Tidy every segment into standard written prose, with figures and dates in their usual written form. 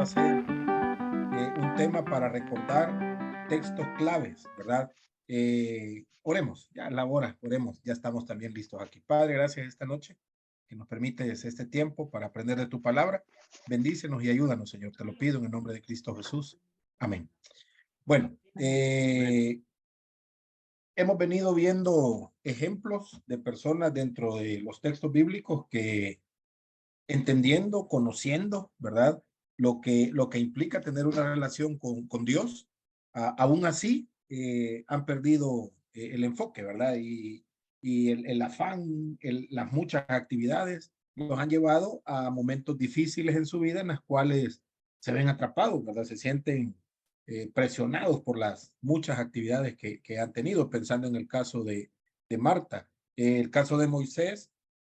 va a ser un tema para recordar textos claves, ¿verdad? Oremos, ya la hora, oremos, ya estamos también listos aquí. Padre, gracias esta noche que nos permites este tiempo para aprender de tu palabra. Bendícenos y ayúdanos, Señor, te lo pido en el nombre de Cristo Jesús. Amén. Bueno, hemos venido viendo ejemplos de personas dentro de los textos bíblicos que entendiendo, conociendo, ¿verdad? Lo que implica tener una relación con Dios, aún así han perdido el enfoque, ¿verdad? Y el afán, las muchas actividades los han llevado a momentos difíciles en su vida en las cuales se ven atrapados, ¿verdad? Se sienten presionados por las muchas actividades que han tenido, pensando en el caso de Marta. El caso de Moisés,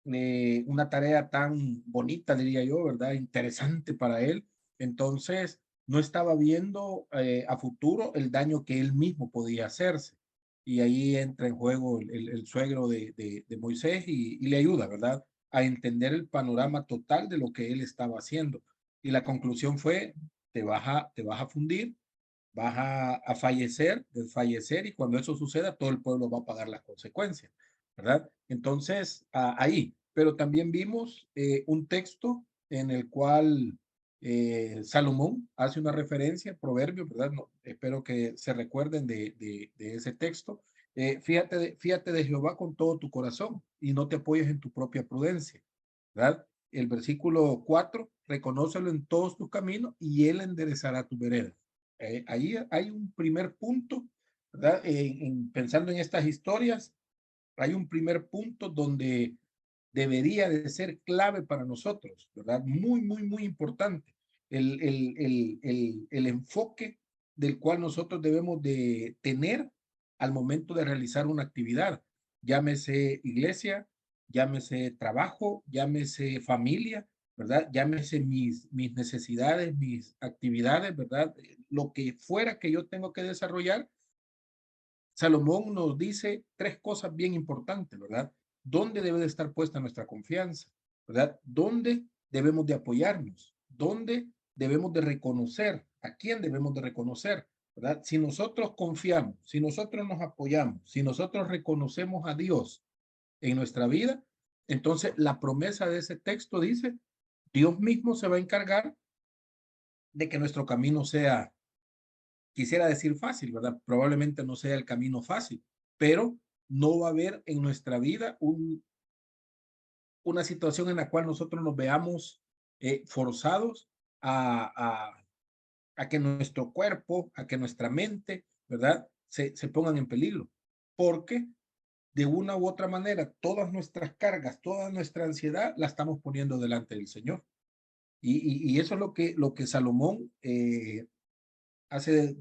una tarea tan bonita, diría yo, ¿verdad? Interesante para él. Entonces, no estaba viendo a futuro el daño que él mismo podía hacerse. Y ahí entra en juego el suegro de Moisés y le ayuda, ¿verdad? A entender el panorama total de lo que él estaba haciendo. Y la conclusión fue, te vas a fundir, vas a fallecer, desfallecer, y cuando eso suceda, todo el pueblo va a pagar las consecuencias, ¿verdad? Entonces, ahí, pero también vimos un texto en el cual Salomón hace una referencia, proverbio, ¿verdad? No, espero que se recuerden de ese texto. Fíjate de Jehová con todo tu corazón y no te apoyes en tu propia prudencia, ¿verdad? El versículo 4, reconócelo en todos tus caminos y él enderezará tu vereda. Ahí hay un primer punto, ¿verdad? Pensando en estas historias, hay un primer punto donde debería de ser clave para nosotros, ¿verdad? Muy, muy, muy importante. El enfoque del cual nosotros debemos de tener al momento de realizar una actividad, llámese iglesia, llámese trabajo, llámese familia, ¿verdad? Llámese mis necesidades, mis actividades, ¿verdad? Lo que fuera que yo tengo que desarrollar. Salomón nos dice tres cosas bien importantes, ¿verdad? ¿Dónde debe de estar puesta nuestra confianza? ¿Verdad? ¿Dónde debemos de apoyarnos? ¿Dónde debemos de reconocer? ¿A quién debemos de reconocer? ¿Verdad? Si nosotros confiamos, si nosotros nos apoyamos, si nosotros reconocemos a Dios en nuestra vida, entonces la promesa de ese texto dice, Dios mismo se va a encargar de que nuestro camino sea, quisiera decir fácil, ¿verdad? Probablemente no sea el camino fácil, pero no va a haber en nuestra vida una situación en la cual nosotros nos veamos forzados a, a, a, que nuestro cuerpo, a que nuestra mente, ¿verdad? Se pongan en peligro, porque de una u otra manera todas nuestras cargas, toda nuestra ansiedad la estamos poniendo delante del Señor. Y eso es lo que Salomón hace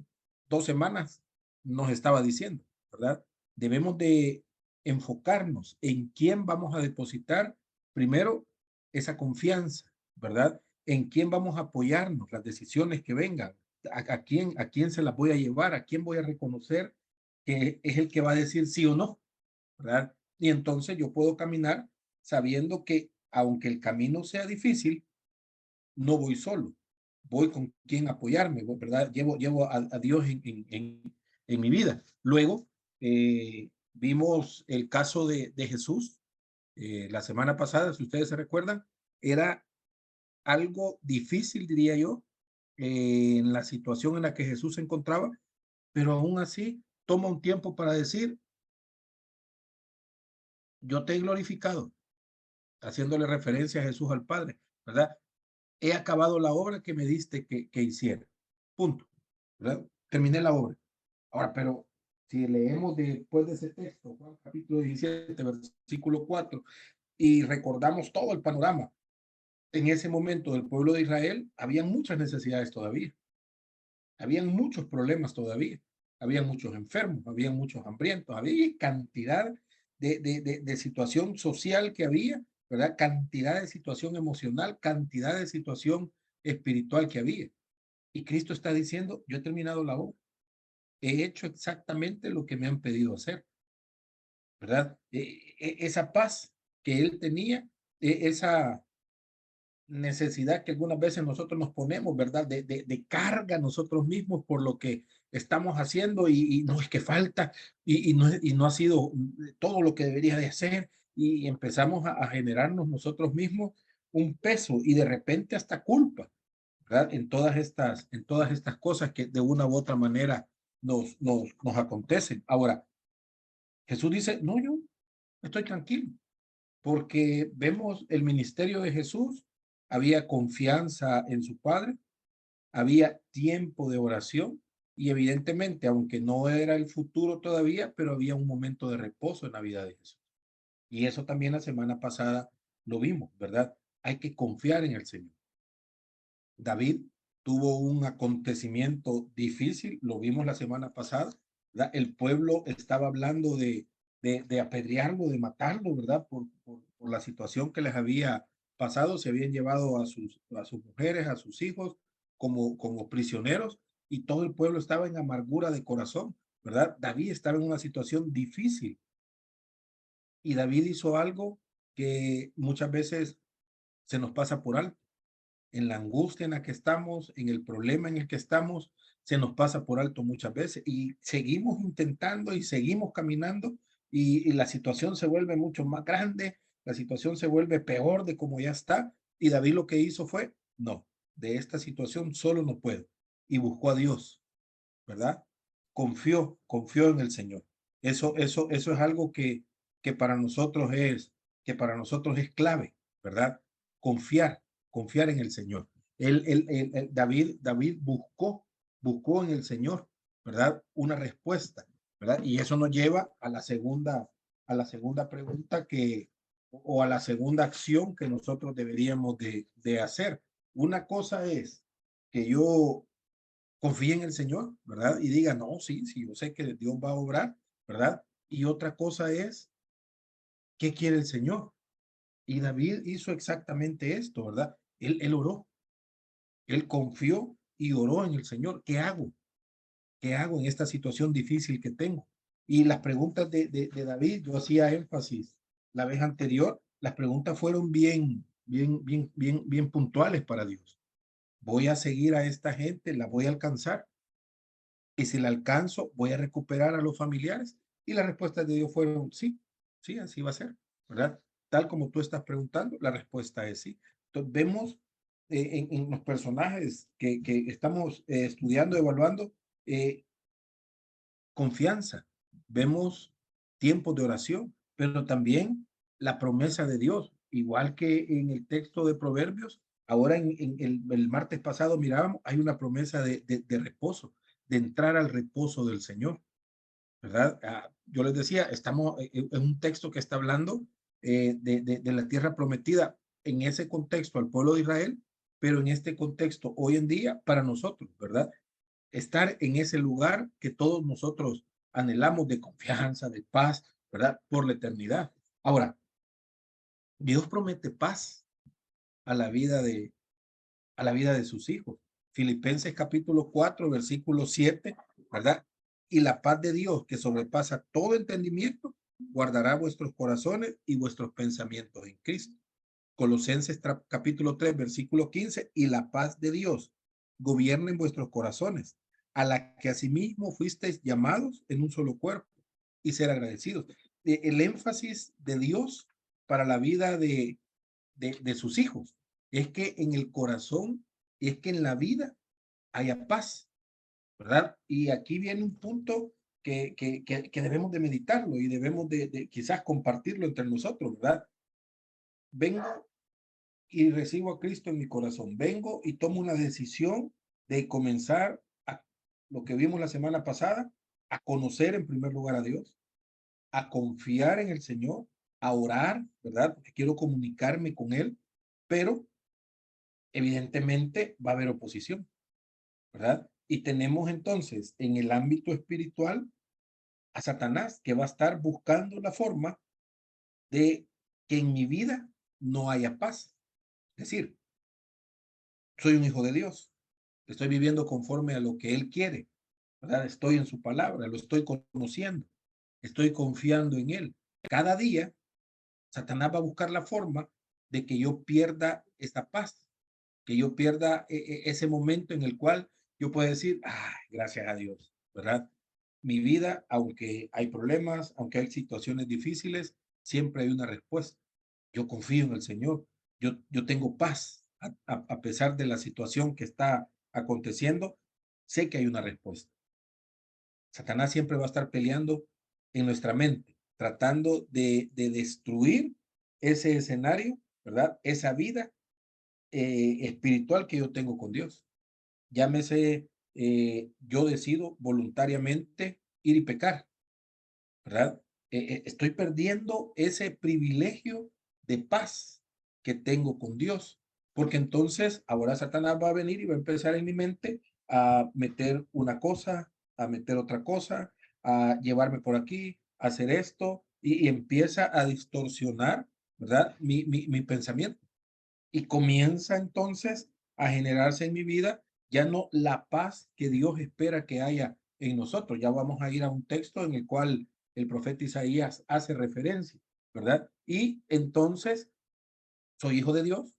2 semanas nos estaba diciendo, ¿verdad? Debemos de enfocarnos en quién vamos a depositar primero esa confianza, ¿verdad? En quién vamos a apoyarnos, las decisiones que vengan, a quién se las voy a llevar, a quién voy a reconocer que es el que va a decir sí o no, ¿verdad? Y entonces yo puedo caminar sabiendo que aunque el camino sea difícil, no voy solo, voy con quien apoyarme, ¿verdad? Llevo a Dios en mi vida. Luego, vimos el caso de Jesús la semana pasada, si ustedes se recuerdan, era algo difícil, diría yo, en la situación en la que Jesús se encontraba, pero aún así toma un tiempo para decir, yo te he glorificado, haciéndole referencia a Jesús al Padre, ¿verdad? He acabado la obra que me diste que hiciera. Punto. ¿Verdad? Terminé la obra. Ahora, pero si leemos después de ese texto, Juan capítulo 17, versículo 4, y recordamos todo el panorama, en ese momento del pueblo de Israel, había muchas necesidades todavía, habían muchos problemas todavía, había muchos enfermos, había muchos hambrientos, había cantidad de situación social que había, ¿verdad? Cantidad de situación emocional, cantidad de situación espiritual que había. Y Cristo está diciendo, yo he terminado la obra, he hecho exactamente lo que me han pedido hacer, ¿verdad? Esa paz que él tenía, esa necesidad que algunas veces nosotros nos ponemos, ¿verdad? De carga nosotros mismos por lo que estamos haciendo y no es que falta y no ha sido todo lo que debería de hacer y empezamos a generarnos nosotros mismos un peso y de repente hasta culpa, ¿verdad? En todas estas cosas que de una u otra manera nos acontecen. Ahora, Jesús dice, no, yo estoy tranquilo porque vemos el ministerio de Jesús, había confianza en su Padre, había tiempo de oración y evidentemente, aunque no era el futuro todavía, pero había un momento de reposo en la vida de Jesús. Y eso también la semana pasada lo vimos, ¿verdad? Hay que confiar en el Señor. David tuvo un acontecimiento difícil, lo vimos la semana pasada, ¿verdad? El pueblo estaba hablando de apedrearlo, de matarlo, ¿verdad? Por la situación que les había pasado, se habían llevado a sus mujeres, a sus hijos como prisioneros y todo el pueblo estaba en amargura de corazón, ¿verdad? David estaba en una situación difícil y David hizo algo que muchas veces se nos pasa por alto en la angustia en la que estamos, en el problema en el que estamos, se nos pasa por alto muchas veces y seguimos intentando y seguimos caminando y la situación se vuelve mucho más grande, la situación se vuelve peor de como ya está y David lo que hizo fue, no, de esta situación solo no puedo y buscó a Dios, ¿verdad? Confió en el Señor. Eso es algo que para nosotros que para nosotros es clave, ¿verdad? Confiar, confiar en el Señor. David buscó en el Señor, ¿verdad? Una respuesta, ¿verdad? Y eso nos lleva a la segunda pregunta o a la segunda acción que nosotros deberíamos de hacer. Una cosa es que yo confíe en el Señor, ¿verdad? Y diga, no, sí, sí, yo sé que Dios va a obrar, ¿verdad? Y otra cosa es, ¿qué quiere el Señor? Y David hizo exactamente esto, ¿verdad? Él oró, él confió y oró en el Señor. ¿Qué hago? ¿Qué hago en esta situación difícil que tengo? Y las preguntas de David, yo hacía énfasis la vez anterior, las preguntas fueron bien puntuales para Dios. ¿Voy a seguir a esta gente? ¿La voy a alcanzar? Y si la alcanzo, voy a recuperar a los familiares. Y las respuestas de Dios fueron sí, sí, así va a ser, ¿verdad? Tal como tú estás preguntando, la respuesta es sí. Entonces, vemos en los personajes que estamos estudiando, evaluando, eh, confianza, vemos tiempos de oración, pero también la promesa de Dios, igual que en el texto de Proverbios, ahora en el martes pasado mirábamos, hay una promesa de reposo, de entrar al reposo del Señor, ¿verdad? Yo les decía, estamos en un texto que está hablando de la tierra prometida, en ese contexto al pueblo de Israel, pero en este contexto hoy en día para nosotros, ¿verdad? Estar en ese lugar que todos nosotros anhelamos de confianza, de paz, ¿verdad? Por la eternidad. Ahora, Dios promete paz a la vida a la vida de sus hijos. Filipenses capítulo 4, versículo 7, ¿verdad? Y la paz de Dios que sobrepasa todo entendimiento, guardará vuestros corazones y vuestros pensamientos en Cristo. Colosenses capítulo 3, versículo 15, y la paz de Dios gobierna en vuestros corazones, a la que asimismo fuisteis llamados en un solo cuerpo, y ser agradecidos. El énfasis de Dios para la vida de sus hijos es que en el corazón, es que en la vida haya paz, ¿verdad? Y aquí viene un punto que debemos de meditarlo y debemos de quizás compartirlo entre nosotros, ¿verdad? Vengo y recibo a Cristo en mi corazón. Vengo y tomo una decisión de comenzar a, lo que vimos la semana pasada, a conocer en primer lugar a Dios, a confiar en el Señor, a orar, ¿verdad? Porque quiero comunicarme con Él, pero evidentemente va a haber oposición, ¿verdad? Y tenemos entonces en el ámbito espiritual a Satanás que va a estar buscando la forma de que en mi vida no haya paz. Es decir, soy un hijo de Dios, estoy viviendo conforme a lo que Él quiere, ¿verdad? Estoy en su palabra, lo estoy conociendo, estoy confiando en Él. Cada día, Satanás va a buscar la forma de que yo pierda esta paz, que yo pierda ese momento en el cual yo puedo decir, ay, gracias a Dios, ¿verdad? Mi vida, aunque hay problemas, aunque hay situaciones difíciles, siempre hay una respuesta. Yo confío en el Señor. Yo tengo paz a pesar de la situación que está aconteciendo. Sé que hay una respuesta. Satanás siempre va a estar peleando en nuestra mente, tratando de destruir ese escenario, ¿verdad? Esa vida espiritual que yo tengo con Dios. Llámese, yo decido voluntariamente ir y pecar, ¿verdad? Estoy perdiendo ese privilegio de paz que tengo con Dios, porque entonces ahora Satanás va a venir y va a empezar en mi mente a meter una cosa, a meter otra cosa, a llevarme por aquí, a hacer esto, y empieza a distorsionar, ¿verdad? Mi pensamiento. Y comienza entonces a generarse en mi vida ya no la paz que Dios espera que haya en nosotros. Ya vamos a ir a un texto en el cual el profeta Isaías hace referencia, ¿verdad? Y entonces soy hijo de Dios,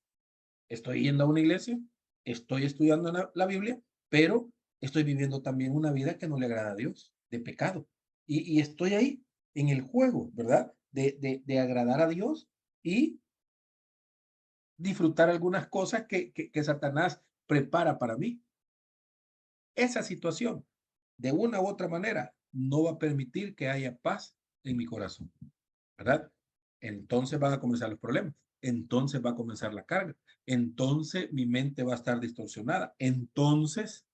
estoy yendo a una iglesia, estoy estudiando la Biblia, pero estoy viviendo también una vida que no le agrada a Dios, de pecado. Y estoy ahí en el juego, ¿verdad? De agradar a Dios y disfrutar algunas cosas que Satanás prepara para mí. Esa situación, de una u otra manera, no va a permitir que haya paz en mi corazón, ¿verdad? Entonces van a comenzar los problemas, entonces va a comenzar la carga, entonces mi mente va a estar distorsionada, entonces,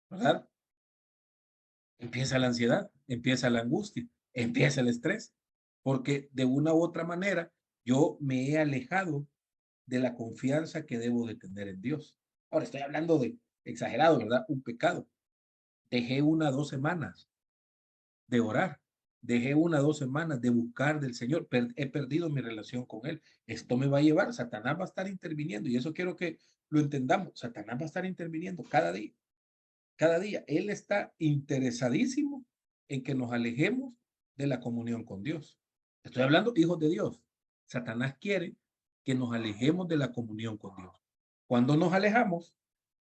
¿verdad? Empieza la ansiedad, empieza la angustia, empieza el estrés, porque de una u otra manera yo me he alejado de la confianza que debo de tener en Dios. Ahora estoy hablando de exagerado, ¿verdad? Un pecado. Dejé 1 o 2 semanas de orar. Dejé 1 o 2 semanas de buscar del Señor. He perdido mi relación con Él. Esto me va a llevar, Satanás va a estar interviniendo y eso quiero que lo entendamos. Satanás va a estar interviniendo cada día, cada día. Él está interesadísimo en que nos alejemos de la comunión con Dios. Estoy hablando hijos de Dios. Satanás quiere que nos alejemos de la comunión con Dios. Cuando nos alejamos,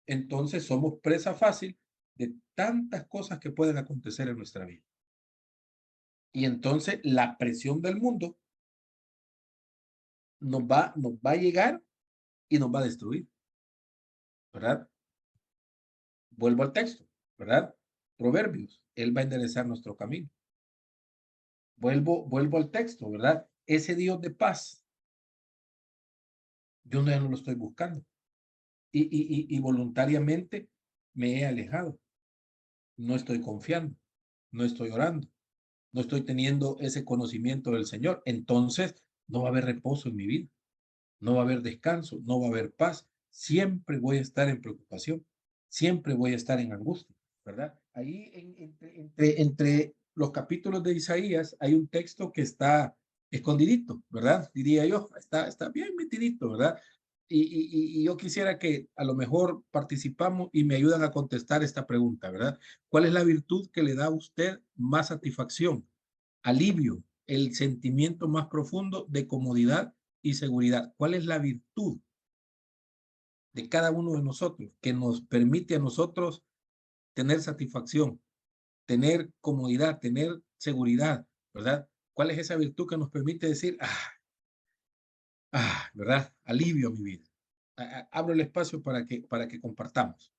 entonces somos presa fácil de tantas cosas que pueden acontecer en nuestra vida. Y entonces la presión del mundo nos va a llegar y nos va a destruir, ¿verdad? Vuelvo al texto, ¿verdad? Proverbios, Él va a enderezar nuestro camino. Vuelvo al texto, ¿verdad? Ese Dios de paz, yo ya no lo estoy buscando. Y voluntariamente me he alejado. No estoy confiando, no estoy orando, no estoy teniendo ese conocimiento del Señor. Entonces, no va a haber reposo en mi vida, no va a haber descanso, no va a haber paz. Siempre voy a estar en preocupación, siempre voy a estar en angustia, ¿verdad? Ahí entre los capítulos de Isaías hay un texto que está escondidito, ¿verdad? Diría yo, está bien metidito, ¿verdad? Y yo quisiera que a lo mejor participamos y me ayudan a contestar esta pregunta, ¿verdad? ¿Cuál es la virtud que le da a usted más satisfacción, alivio, el sentimiento más profundo de comodidad y seguridad? ¿Cuál es la virtud de cada uno de nosotros que nos permite a nosotros tener satisfacción, tener comodidad, tener seguridad, ¿verdad? ¿Cuál es esa virtud que nos permite decir, ¿verdad? Alivio a mi vida. Abro el espacio para que compartamos.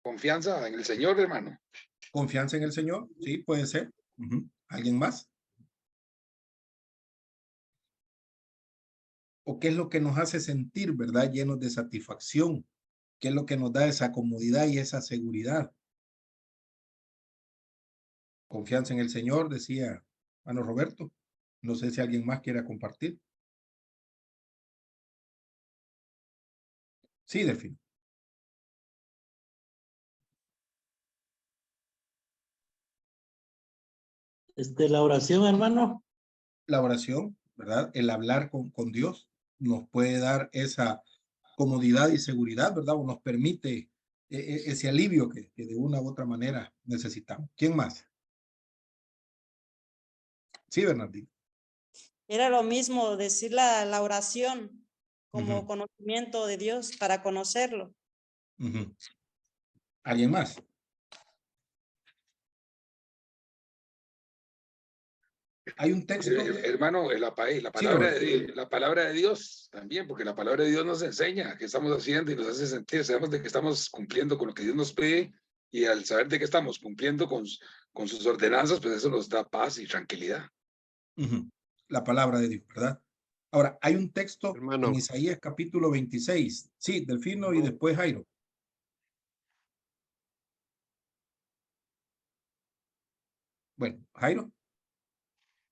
Confianza en el Señor, hermano. Confianza en el Señor, sí, puede ser. ¿Alguien más? ¿O qué es lo que nos hace sentir, verdad, llenos de satisfacción? ¿Qué es lo que nos da esa comodidad y esa seguridad? Confianza en el Señor, decía hermano Roberto. No sé si alguien más quiera compartir. Sí, Delfín. La oración, hermano. La oración, ¿verdad? El hablar con Dios nos puede dar esa comodidad y seguridad, ¿verdad? O nos permite ese alivio que de una u otra manera necesitamos. ¿Quién más? Sí, Bernardino. Era lo mismo decir la oración como Ujú. conocimiento de Dios para conocerlo. Ujú. ¿Alguien más? Hay un texto. Hermano, la Sí, palabra de Dios también, porque la palabra de Dios nos enseña qué estamos haciendo y nos hace sentir, sabemos de que estamos cumpliendo con lo que Dios nos pide, y al saber de que estamos cumpliendo con sus ordenanzas, pues eso nos da paz y tranquilidad. Ujú. La palabra de Dios, ¿verdad? Ahora, hay un texto Hermano. en Isaías capítulo 26. Sí, Delfino y después Jairo. Bueno, Jairo.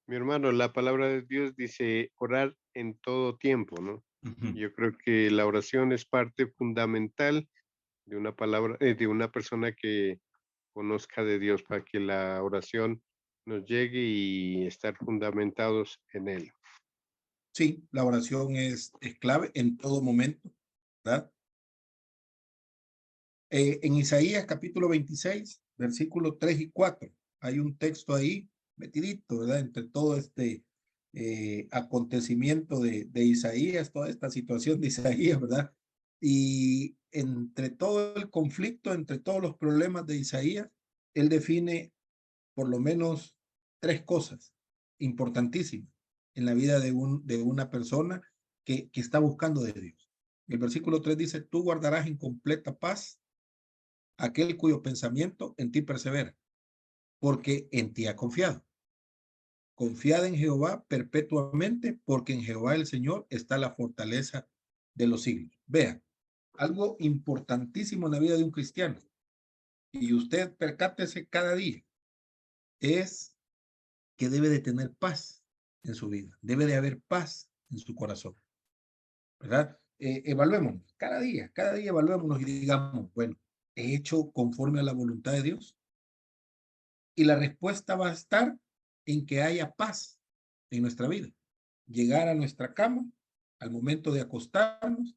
Mi hermano, la palabra de Dios dice orar en todo tiempo, ¿no? Ujú. Yo creo que la oración es parte fundamental de una palabra, de una persona que conozca de Dios, para que la oración nos llegue y estar fundamentados en él. Sí, la oración es clave en todo momento, ¿verdad? En Isaías capítulo 26, versículos 3 y 4, hay un texto ahí metidito, ¿verdad? Entre todo este acontecimiento de Isaías, toda esta situación de Isaías, ¿verdad? Y entre todo el conflicto, entre todos los problemas de Isaías, él define por lo menos tres cosas importantísimas en la vida de una persona que está buscando de Dios. El versículo 3 dice, tú guardarás en completa paz aquel cuyo pensamiento en ti persevera, porque en ti ha confiado. Confiad en Jehová perpetuamente, porque en Jehová el Señor está la fortaleza de los siglos. Vean, algo importantísimo en la vida de un cristiano, y usted percátese cada día, es que debe de tener paz en su vida, debe de haber paz en su corazón, ¿verdad? Evaluémonos, cada día evaluémonos y digamos, bueno, ¿he hecho conforme a la voluntad de Dios? Y la respuesta va a estar en que haya paz en nuestra vida. Llegar a nuestra cama al momento de acostarnos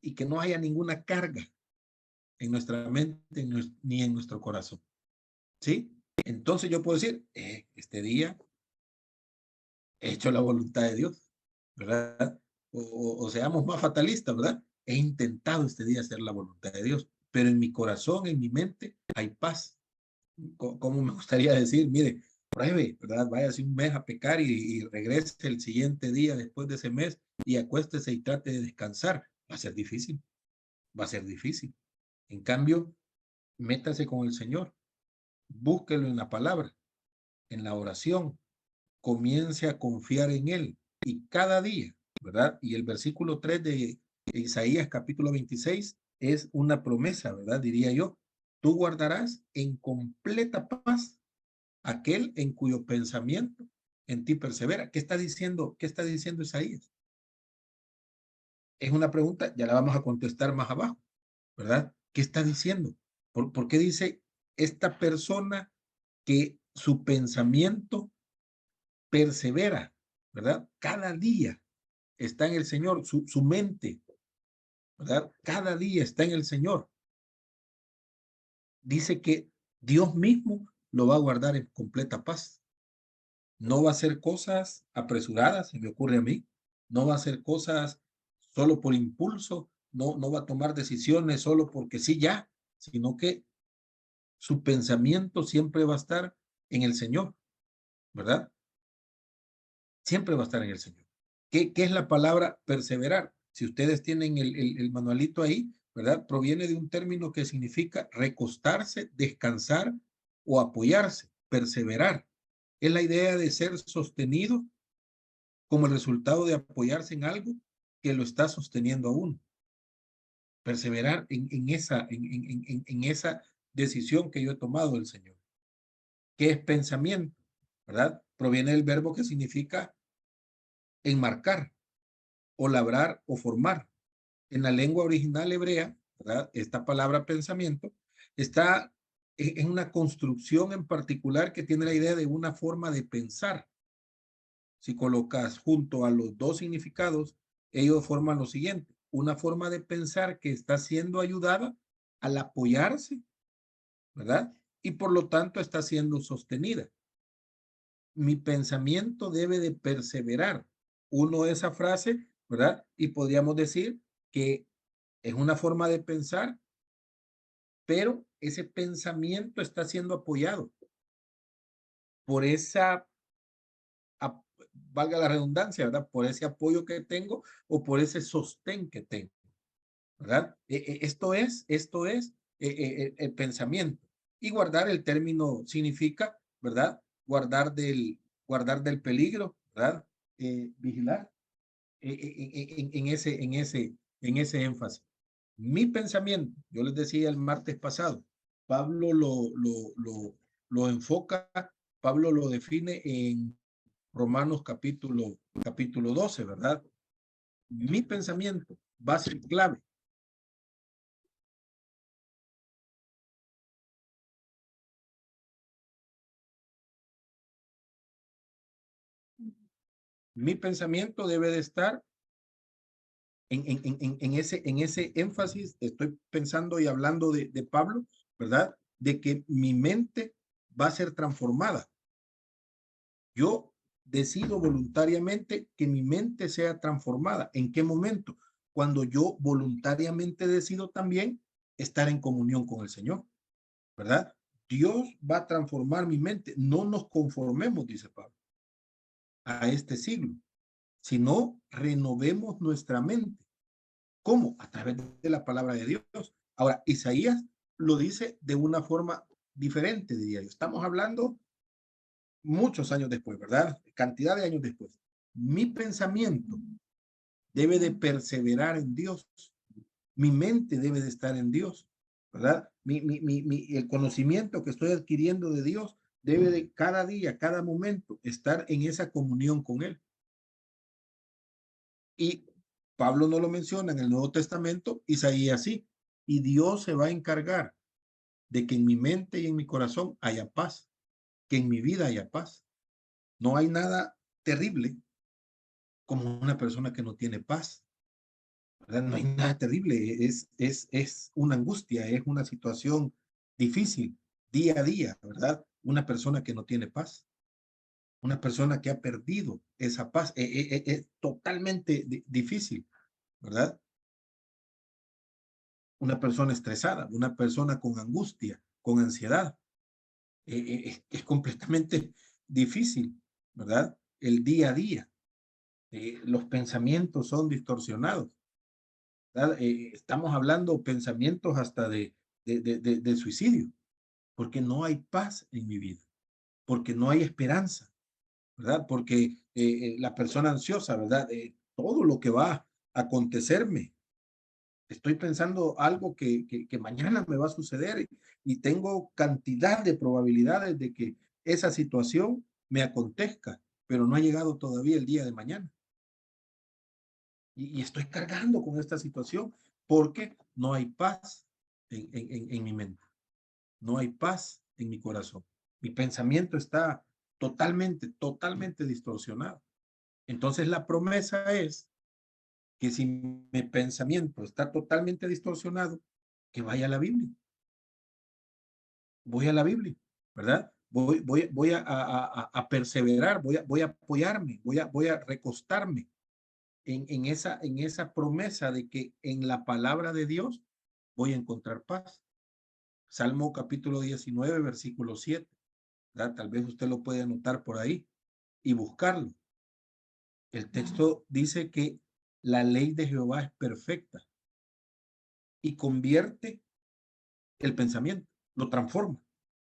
y que no haya ninguna carga en nuestra mente ni en nuestro corazón. ¿Sí? Entonces yo puedo decir, este día he hecho la voluntad de Dios, ¿verdad? O seamos más fatalistas, ¿verdad? He intentado este día hacer la voluntad de Dios, pero en mi corazón, en mi mente, hay paz. Como me gustaría decir, mire, pruebe, ¿verdad? Váyase un mes a pecar y regrese el siguiente día después de ese mes y acuéstese y trate de descansar. Va a ser difícil, va a ser difícil. En cambio, métase con el Señor, búsquelo en la palabra, en la oración, comience a confiar en Él y cada día, ¿verdad? Y el versículo 3 de Isaías capítulo 26 es una promesa, ¿verdad? Diría yo, tú guardarás en completa paz aquel en cuyo pensamiento en ti persevera. ¿Qué está diciendo? ¿Qué está diciendo Isaías? Es una pregunta, ya la vamos a contestar más abajo, ¿verdad? ¿Qué está diciendo? ¿Por qué dice esta persona que su pensamiento persevera, ¿verdad? Cada día está en el Señor, su mente, ¿verdad? Cada día está en el Señor. Dice que Dios mismo lo va a guardar en completa paz. No va a hacer cosas apresuradas, se me ocurre a mí. No va a hacer cosas solo por impulso. No va a tomar decisiones solo porque sí ya, sino que su pensamiento siempre va a estar en el Señor, ¿verdad? Siempre va a estar en el Señor. ¿Qué es la palabra perseverar? Si ustedes tienen el manualito ahí, ¿verdad? Proviene de un término que significa recostarse, descansar o apoyarse, perseverar. Es la idea de ser sostenido como el resultado de apoyarse en algo que lo está sosteniendo a uno. Perseverar en esa decisión que yo he tomado del Señor. ¿Qué es pensamiento? ¿Verdad? Proviene del verbo que significa enmarcar o labrar o formar. En la lengua original hebrea, ¿verdad? Esta palabra pensamiento está en una construcción en particular que tiene la idea de una forma de pensar. Si colocas junto a los dos significados, ellos forman lo siguiente: una forma de pensar que está siendo ayudada al apoyarse, ¿verdad? Y por lo tanto está siendo sostenida. Mi pensamiento debe de perseverar. Uno, esa frase, ¿verdad? Y podríamos decir que es una forma de pensar, pero ese pensamiento está siendo apoyado por esa, valga la redundancia, ¿verdad? Por ese apoyo que tengo o por ese sostén que tengo, ¿verdad? Esto es el pensamiento. Y guardar, el término significa, ¿verdad? Guardar del peligro, ¿verdad? Vigilar en ese énfasis. Mi pensamiento, yo les decía el martes pasado, Pablo lo enfoca, Pablo lo define en Romanos capítulo 12, ¿verdad? Mi pensamiento va a ser clave. Mi pensamiento debe de estar en ese énfasis. Estoy pensando y hablando de Pablo, ¿verdad? De que mi mente va a ser transformada. Yo decido voluntariamente que mi mente sea transformada. ¿En qué momento? Cuando yo voluntariamente decido también estar en comunión con el Señor, ¿verdad? Dios va a transformar mi mente. No nos conformemos, dice Pablo, a este siglo, sino renovemos nuestra mente. ¿Cómo? A través de la palabra de Dios. Ahora, Isaías lo dice de una forma diferente, diría yo. Estamos hablando muchos años después, ¿verdad? Cantidad de años después. Mi pensamiento debe de perseverar en Dios. Mi mente debe de estar en Dios, ¿verdad? El conocimiento que estoy adquiriendo de Dios debe de cada día, cada momento, estar en esa comunión con Él. Y Pablo no lo menciona en el Nuevo Testamento, Isaías sí. Y Dios se va a encargar de que en mi mente y en mi corazón haya paz, que en mi vida haya paz. No hay nada terrible como una persona que no tiene paz, ¿verdad? No hay nada terrible, es una angustia, es una situación difícil día a día, ¿verdad? Una persona que no tiene paz, una persona que ha perdido esa paz, es totalmente difícil, ¿verdad? Una persona estresada, una persona con angustia, con ansiedad, es completamente difícil, ¿verdad? El día a día, los pensamientos son distorsionados. Estamos hablando pensamientos hasta de suicidio, porque no hay paz en mi vida, porque no hay esperanza, ¿verdad? Porque la persona ansiosa, ¿verdad? Todo lo que va a acontecerme, estoy pensando algo que mañana me va a suceder y tengo cantidad de probabilidades de que esa situación me acontezca, pero no ha llegado todavía el día de mañana. Y estoy cargando con esta situación porque no hay paz en mi mente, no hay paz en mi corazón. Mi pensamiento está totalmente distorsionado. Entonces la promesa es que si mi pensamiento está totalmente distorsionado, que vaya a la Biblia. Voy a la Biblia, ¿verdad? Voy a perseverar, voy a apoyarme, voy a recostarme en esa promesa de que en la palabra de Dios voy a encontrar paz. Salmo capítulo 19, versículo 7. ¿Verdad? Tal vez usted lo puede anotar por ahí y buscarlo. El texto dice que la ley de Jehová es perfecta y convierte el pensamiento, lo transforma.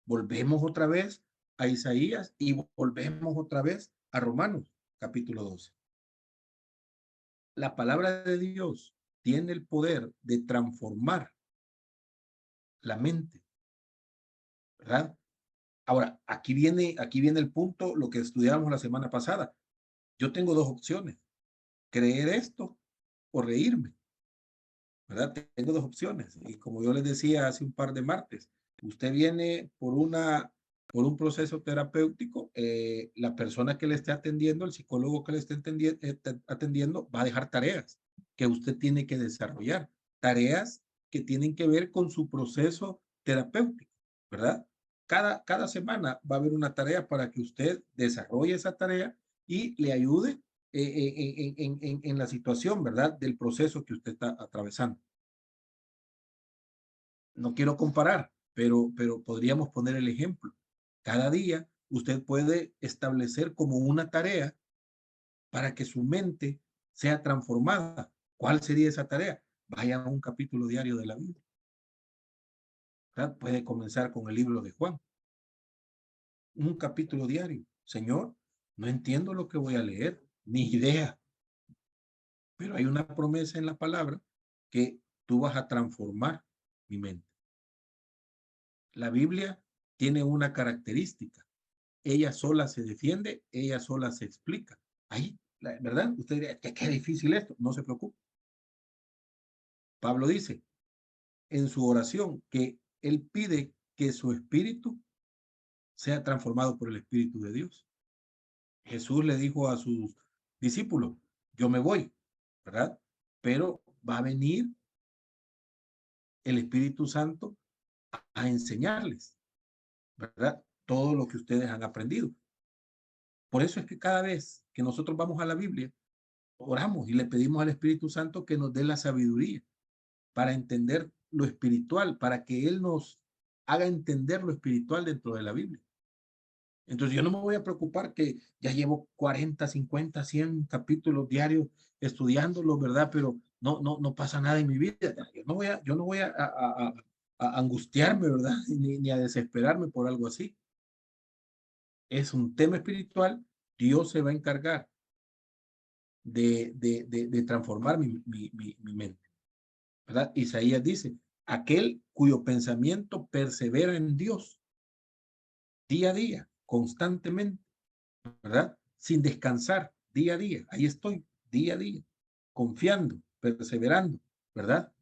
Volvemos otra vez a Isaías y volvemos otra vez a Romanos capítulo 12. La palabra de Dios tiene el poder de transformar la mente, ¿verdad? Ahora, aquí viene el punto, lo que estudiábamos la semana pasada. Yo tengo dos opciones, creer esto o reírme, ¿verdad? Tengo dos opciones. Y como yo les decía hace un par de martes, usted viene por un proceso terapéutico, la persona que le esté atendiendo, el psicólogo que le esté atendiendo, va a dejar tareas que usted tiene que desarrollar, tareas que tienen que ver con su proceso terapéutico, ¿verdad? Cada semana va a haber una tarea para que usted desarrolle esa tarea y le ayude en la situación, ¿verdad? Del proceso que usted está atravesando. No quiero comparar, pero podríamos poner el ejemplo. Cada día usted puede establecer como una tarea para que su mente sea transformada. ¿Cuál sería esa tarea? Vaya a un capítulo diario de la Biblia, ¿verdad? Puede comenzar con el libro de Juan. Un capítulo diario. Señor, no entiendo lo que voy a leer, ni idea. Pero hay una promesa en la palabra que tú vas a transformar mi mente. La Biblia tiene una característica. Ella sola se defiende, ella sola se explica. Ahí, ¿verdad? Usted diría, qué difícil esto. No se preocupe. Pablo dice en su oración que él pide que su espíritu sea transformado por el Espíritu de Dios. Jesús le dijo a sus discípulos, yo me voy, ¿verdad? Pero va a venir el Espíritu Santo a enseñarles, ¿verdad? Todo lo que ustedes han aprendido. Por eso es que cada vez que nosotros vamos a la Biblia, oramos y le pedimos al Espíritu Santo que nos dé la sabiduría para entender lo espiritual, para que Él nos haga entender lo espiritual dentro de la Biblia. Entonces yo no me voy a preocupar que ya llevo 40, 50, 100 capítulos diarios estudiándolo, ¿verdad? Pero no pasa nada en mi vida. Yo no voy a angustiarme, ¿verdad? Ni a desesperarme por algo así. Es un tema espiritual. Dios se va a encargar de transformar mi mente, ¿verdad? Isaías dice, aquel cuyo pensamiento persevera en Dios día a día, constantemente, ¿verdad? Sin descansar, día a día. Ahí estoy, día a día, confiando, perseverando, ¿verdad?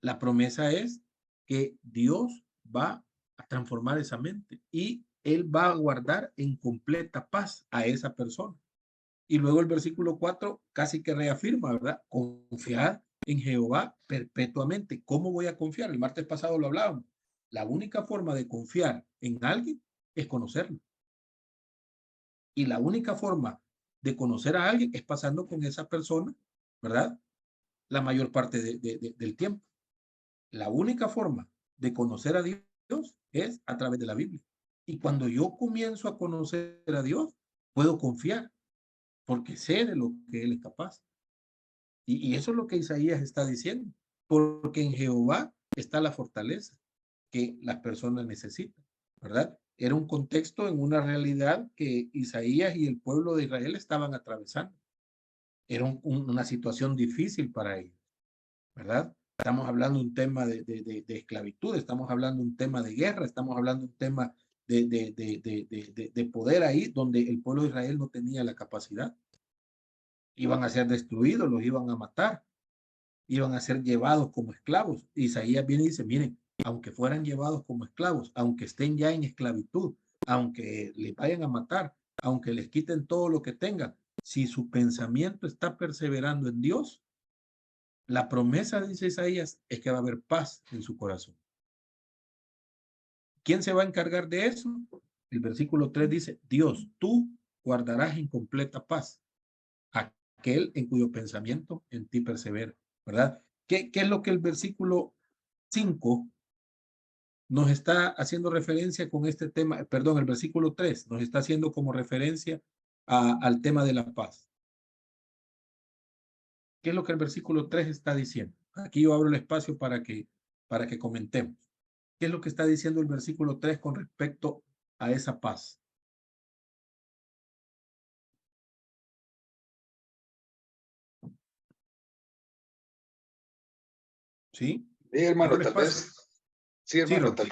La promesa es que Dios va a transformar esa mente y Él va a guardar en completa paz a esa persona. Y luego el versículo 4 casi que reafirma, ¿verdad? Confiar en Jehová perpetuamente. ¿Cómo voy a confiar? El martes pasado lo hablábamos. La única forma de confiar en alguien es conocerlo. Y la única forma de conocer a alguien es pasando con esa persona, ¿verdad? La mayor parte del tiempo. La única forma de conocer a Dios es a través de la Biblia. Y cuando yo comienzo a conocer a Dios, puedo confiar, porque sé de lo que Él es capaz. Y eso es lo que Isaías está diciendo, porque en Jehová está la fortaleza que las personas necesitan, ¿verdad? Era un contexto en una realidad que Isaías y el pueblo de Israel estaban atravesando. Era una situación difícil para ellos, ¿verdad? Estamos hablando de un tema de esclavitud, estamos hablando de un tema de guerra, estamos hablando de un tema de poder ahí donde el pueblo de Israel no tenía la capacidad. Iban a ser destruidos, los iban a matar, iban a ser llevados como esclavos. Isaías viene y dice, miren, aunque fueran llevados como esclavos, aunque estén ya en esclavitud, aunque les vayan a matar, aunque les quiten todo lo que tengan, si su pensamiento está perseverando en Dios, la promesa, dice Isaías, es que va a haber paz en su corazón. ¿Quién se va a encargar de eso? El versículo 3 dice, Dios, tú guardarás en completa paz aquel en cuyo pensamiento en ti persevera, ¿verdad? ¿Qué es lo que el versículo 5 nos está haciendo referencia con este tema? Perdón, el versículo 3 nos está haciendo como referencia al tema de la paz. ¿Qué es lo que el versículo 3 está diciendo? Aquí yo abro el espacio para que comentemos. ¿Qué es lo que está diciendo el versículo 3 con respecto a esa paz? ¿Sí? Sí, hermano, Abro el tal espacio. vez, sí, Sí, hermano, Rob.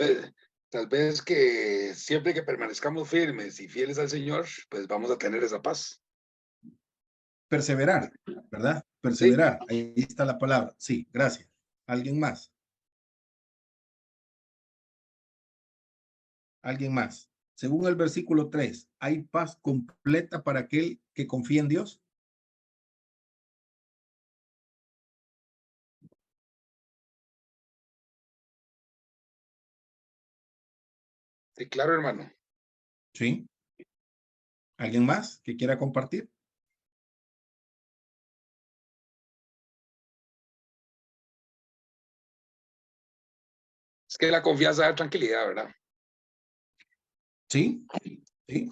tal vez que siempre que permanezcamos firmes y fieles al Señor, pues vamos a tener esa paz. Perseverar, ¿verdad? Sí, Perseverar. Ahí está la palabra. Sí, gracias. ¿Alguien más? ¿Alguien más? Según el versículo 3, ¿hay paz completa para aquel que confía en Dios? Sí, claro, hermano. ¿Sí? ¿Alguien más que quiera compartir? Es que la confianza da tranquilidad, ¿verdad? Sí, sí,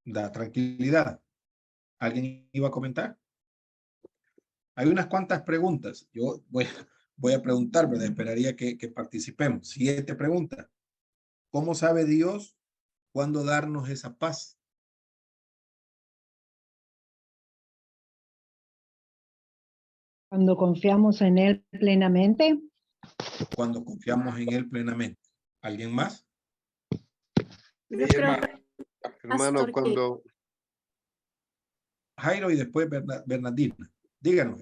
da tranquilidad. ¿Alguien iba a comentar? Hay unas cuantas preguntas. Yo voy a preguntar, ¿verdad? Esperaría que participemos. Siguiente pregunta. ¿Cómo sabe Dios cuándo darnos esa paz? Cuando confiamos en Él plenamente, Cuando confiamos en Él plenamente. ¿Alguien más? Yo Sí, creo, hermano. Hermano, pastor, que cuando Jairo y después Bernardina. Díganos.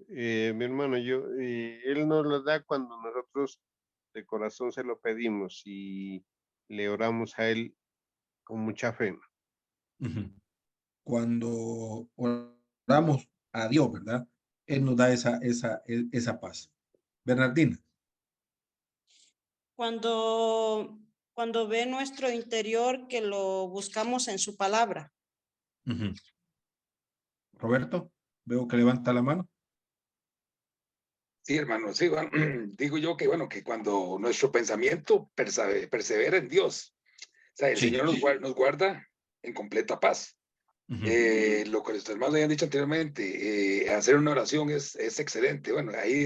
mi hermano, él nos lo da cuando nosotros de corazón se lo pedimos y le oramos a él con mucha fe. Ujú. Cuando oramos a Dios, ¿verdad? Él nos da esa paz. Bernardina. cuando ve nuestro interior que lo buscamos en su palabra. Ujú. Roberto, veo que levanta la mano. Sí, hermano, sí, bueno, digo yo que, bueno, que cuando nuestro pensamiento persevera en Dios, o sea, el Sí. Señor nos guarda en completa paz. Ujú. Lo que nuestros hermanos habían dicho anteriormente, hacer una oración es excelente. Bueno, hay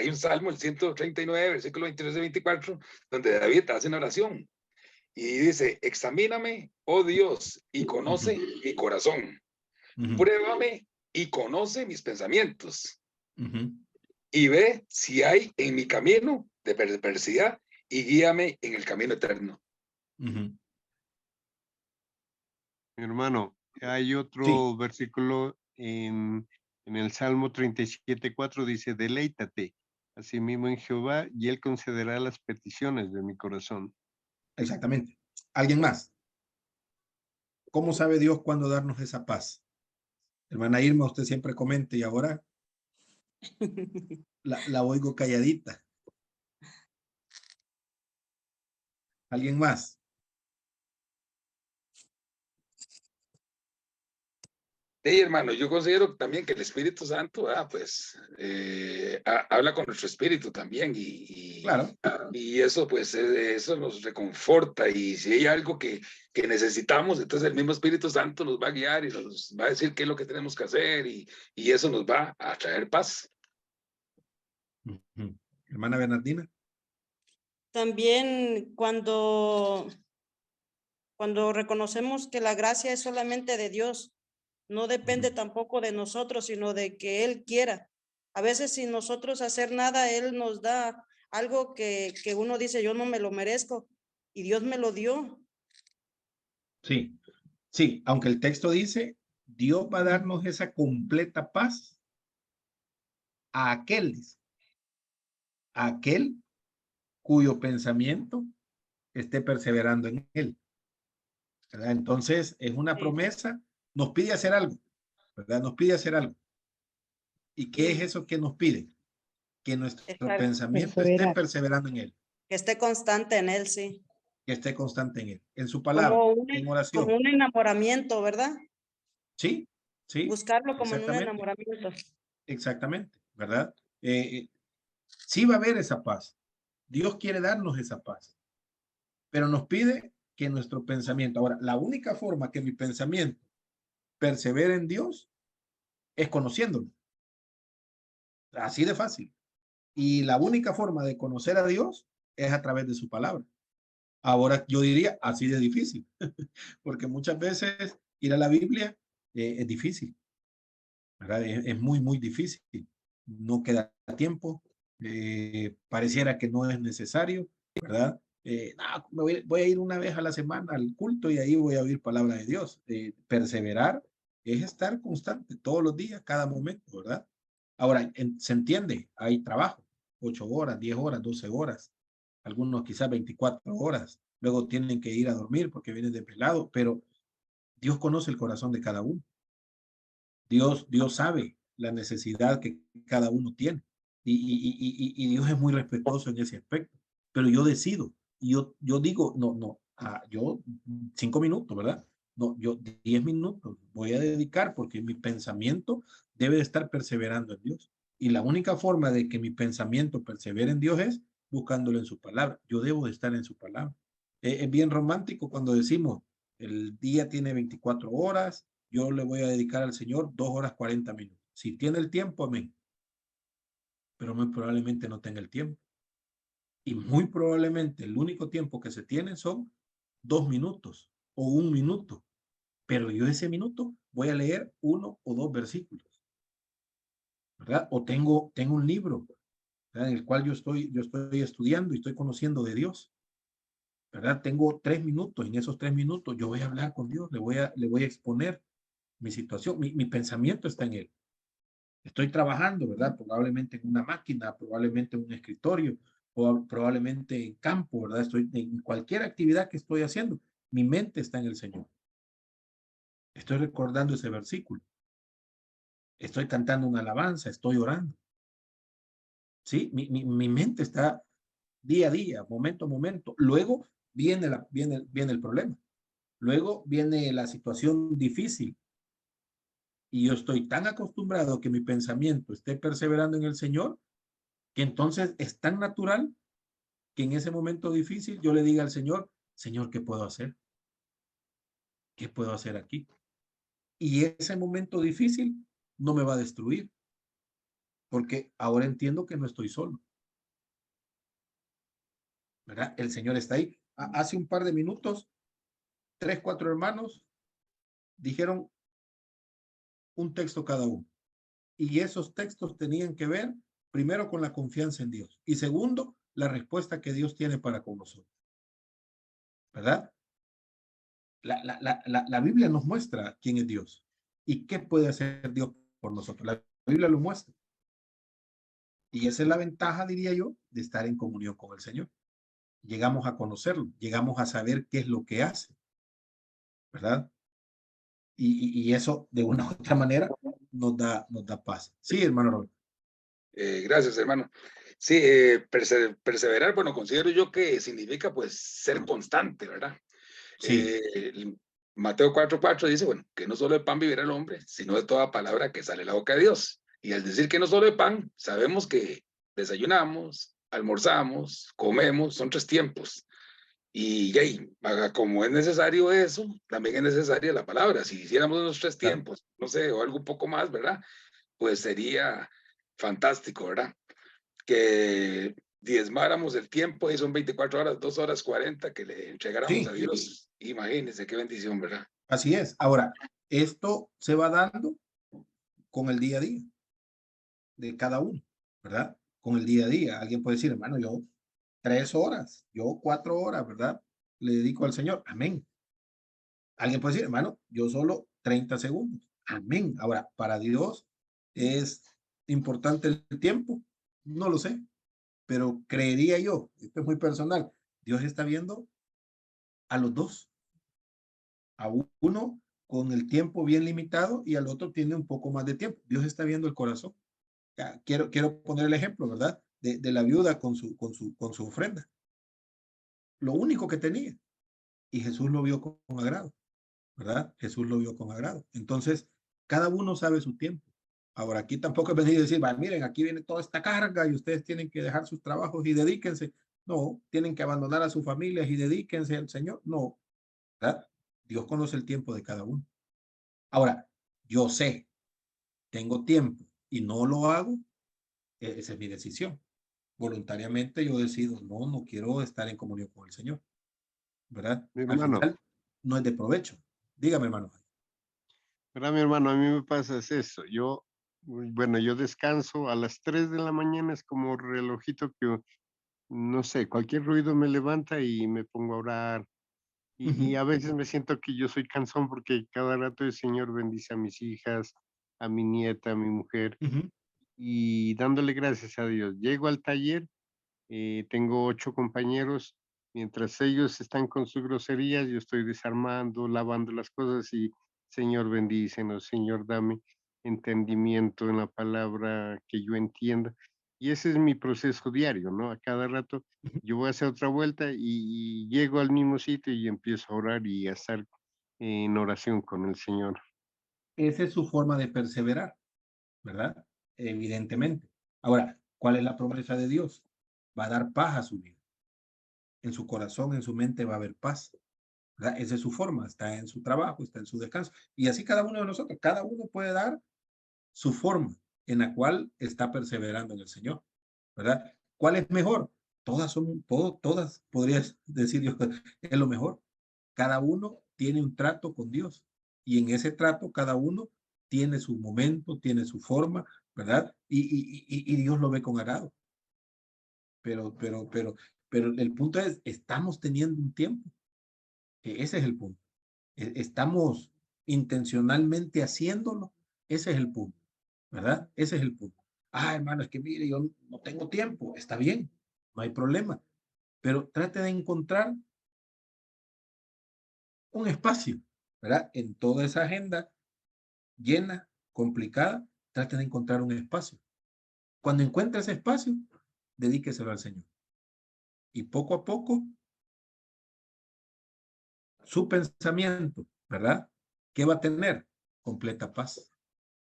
un salmo, el 139, versículo 23 y 24, donde David hace una oración y dice, examíname, oh Dios, y conoce mi corazón. Ujú. Pruébame y conoce mis pensamientos. Ujú. Y ve si hay en mi camino de perversidad y guíame en el camino eterno. Ujú. Mi hermano, hay Sí. otro versículo en el Salmo 37:4, dice, deleítate asimismo en Jehová y él concederá las peticiones de mi corazón. Exactamente. ¿Alguien más? ¿Cómo sabe Dios cuándo darnos esa paz? Hermana Irma, usted siempre comenta y ahora la oigo calladita. ¿Alguien más? Sí, hermano, yo considero también que el Espíritu Santo, pues, habla con nuestro espíritu también Claro. y eso, pues, eso nos reconforta y si hay algo que necesitamos, entonces el mismo Espíritu Santo nos va a guiar y nos va a decir qué es lo que tenemos que hacer y eso nos va a traer paz. Ujú. Hermana Bernardina. También cuando reconocemos que la gracia es solamente de Dios, no depende Ujú. tampoco de nosotros, sino de que Él quiera. A veces sin nosotros hacer nada, Él nos da algo que uno dice, yo no me lo merezco, y Dios me lo dio. Sí, sí, aunque el texto dice, Dios va a darnos esa completa paz a aquel cuyo pensamiento esté perseverando en él, ¿verdad? Entonces, es una Sí, promesa, nos pide hacer algo, ¿verdad? Nos pide hacer algo. ¿Y qué es sí, eso que nos pide? Que nuestro estar- pensamiento esté perseverar. perseverando en él, que esté constante en Él, sí. que esté constante en él, en su palabra, en Como oración. un enamoramiento, ¿verdad? Sí, sí, Buscarlo como en un exactamente, enamoramiento. exactamente, ¿verdad? Sí va a haber esa paz. Dios quiere darnos esa paz, pero nos pide que nuestro pensamiento, ahora, la única forma que mi pensamiento persevere en Dios es conociéndolo, así de fácil. Y la única forma de conocer a Dios es a través de su palabra. Ahora yo diría así de difícil, porque muchas veces ir a la Biblia es difícil, ¿verdad? Es muy, muy difícil. No queda tiempo, pareciera que no es necesario, ¿verdad? No, voy a ir una vez a la semana al culto y ahí voy a oír palabra de Dios. Perseverar es estar constante todos los días, cada momento, ¿verdad? Ahora, se entiende, hay trabajo, 8 horas, 10 horas, 12 horas, algunos quizás 24 horas, luego tienen que ir a dormir porque vienen de pelado, pero Dios conoce el corazón de cada uno. Dios sabe la necesidad que cada uno tiene y Dios es muy respetuoso en ese aspecto, pero yo decido Y yo digo, no, yo 5 minutos, ¿verdad? No, yo 10 minutos voy a dedicar porque mi pensamiento debe de estar perseverando en Dios. Y la única forma de que mi pensamiento persevere en Dios es buscándolo en su palabra. Yo debo de estar en su palabra. Es bien romántico cuando decimos, el día tiene 24 horas, yo le voy a dedicar al Señor 2 horas 40 minutos. Si tiene el tiempo, amén. Pero muy probablemente no tenga el tiempo. Y muy probablemente el único tiempo que se tiene son 2 minutos o 1 minuto. Pero yo ese minuto voy a leer 1 o 2 versículos, ¿verdad? O tengo un libro, ¿verdad? En el cual yo estoy estudiando y estoy conociendo de Dios, ¿verdad? Tengo 3 minutos, en esos 3 minutos yo voy a hablar con Dios, le voy a exponer mi situación, mi pensamiento está en Él. Estoy trabajando, ¿verdad? Probablemente en una máquina, probablemente en un escritorio, o probablemente en campo, ¿verdad? Estoy en cualquier actividad que estoy haciendo. Mi mente está en el Señor. Estoy recordando ese versículo. Estoy cantando una alabanza, estoy orando. ¿Sí? Mi mente está día a día, momento a momento. Luego viene el problema. Luego viene la situación difícil. Y yo estoy tan acostumbrado a que mi pensamiento esté perseverando en el Señor, que entonces es tan natural que en ese momento difícil yo le diga al Señor, Señor, ¿qué puedo hacer? ¿Qué puedo hacer aquí? Y ese momento difícil no me va a destruir, porque ahora entiendo que no estoy solo, ¿verdad? El Señor está ahí. Hace un par de minutos, 3, 4 hermanos dijeron un texto cada uno. Y esos textos tenían que ver, primero, con la confianza en Dios y segundo, la respuesta que Dios tiene para con nosotros, ¿verdad? La Biblia nos muestra quién es Dios y qué puede hacer Dios por nosotros. La Biblia lo muestra. Y esa es la ventaja, diría yo, de estar en comunión con el Señor. Llegamos a conocerlo, llegamos a saber qué es lo que hace, ¿verdad? Y eso, de una u otra manera, nos da paz. Sí, hermano Robert. Gracias, hermano. Sí, perseverar, bueno, considero yo que significa pues ser constante, ¿verdad? Sí, Mateo 4:4 dice, bueno, que no solo de pan vivirá el hombre, sino de toda palabra que sale de la boca de Dios. Y al decir que no solo de pan, sabemos que desayunamos, almorzamos, comemos, son 3 tiempos. Y ahí, como es necesario eso, también es necesaria la palabra. Si hiciéramos unos 3 claro. tiempos, no sé, o algo un poco más, ¿verdad? Pues sería fantástico, ¿verdad? Que diezmáramos el tiempo y son 24 horas, 2 horas 40 que le entregáramos a Sí, Dios. Imagínense qué bendición, ¿verdad? así es. Ahora, esto se va dando con el día a día de cada uno, ¿verdad? Con el día a día. Alguien puede decir, hermano, yo 3 horas, yo 4 horas, ¿verdad? Le dedico al Señor. Amén. Alguien puede decir, hermano, yo solo 30 segundos. Amén. Ahora, para Dios es importante el tiempo. No lo sé, pero creería yo, esto es muy personal, Dios está viendo a los dos, a uno con el tiempo bien limitado y al otro tiene un poco más de tiempo. Dios está viendo el corazón. Quiero poner el ejemplo, ¿verdad? De la viuda con su ofrenda. Lo único que tenía. Y Jesús lo vio con agrado, ¿verdad? Jesús lo vio con agrado. Entonces, cada uno sabe su tiempo. Ahora, aquí tampoco es venir y decir, miren, aquí viene toda esta carga y ustedes tienen que dejar sus trabajos y dedíquense. No, tienen que abandonar a sus familias y dedíquense al Señor. No, ¿verdad? Dios conoce el tiempo de cada uno. Ahora, yo sé, tengo tiempo y no lo hago, esa es mi decisión. Voluntariamente yo decido, no quiero estar en comunión con el Señor, ¿verdad? Mi Al hermano, final, no es de provecho. Dígame, hermano. ¿verdad, mi hermano? A mí me pasa es eso. Bueno, yo descanso a las 3 de la mañana, es como relojito que, no sé, cualquier ruido me levanta y me pongo a orar. Y Ujú, a veces me siento que yo soy cansón porque cada rato el Señor bendice a mis hijas, a mi nieta, a mi mujer, ujú. y dándole gracias a Dios. Llego al taller, tengo 8 compañeros, mientras ellos están con sus groserías, yo estoy desarmando, lavando las cosas y Señor bendícenos, Señor dame entendimiento en la palabra que yo entienda. Y ese es mi proceso diario, ¿no? A cada rato yo voy a hacer otra vuelta y llego al mismo sitio y empiezo a orar y a estar en oración con el Señor. Esa es su forma de perseverar, ¿verdad? Evidentemente. Ahora, ¿cuál es la promesa de Dios? Va a dar paz a su vida. En su corazón, en su mente va a haber paz, ¿verdad? Esa es su forma, está en su trabajo, está en su descanso. Y así cada uno de nosotros, cada uno puede dar su forma en la cual está perseverando en el Señor, ¿verdad? ¿Cuál es mejor? Todas son, todas podrías decir yo, es lo mejor. Cada uno tiene un trato con Dios y en ese trato cada uno tiene su momento, tiene su forma, ¿verdad? Y Dios lo ve con agrado. Pero el punto es, estamos teniendo un tiempo. Ese es el punto. Estamos intencionalmente haciéndolo. Ese es el punto, ¿verdad? Ese es el punto. Ah, hermano, es que mire, yo no tengo tiempo. Está bien, no hay problema. Pero trate de encontrar un espacio, ¿verdad? En toda esa agenda llena, complicada, trate de encontrar un espacio. Cuando encuentre ese espacio, dedíqueselo al Señor. Y poco a poco, su pensamiento, ¿verdad? ¿Qué va a tener? Completa paz.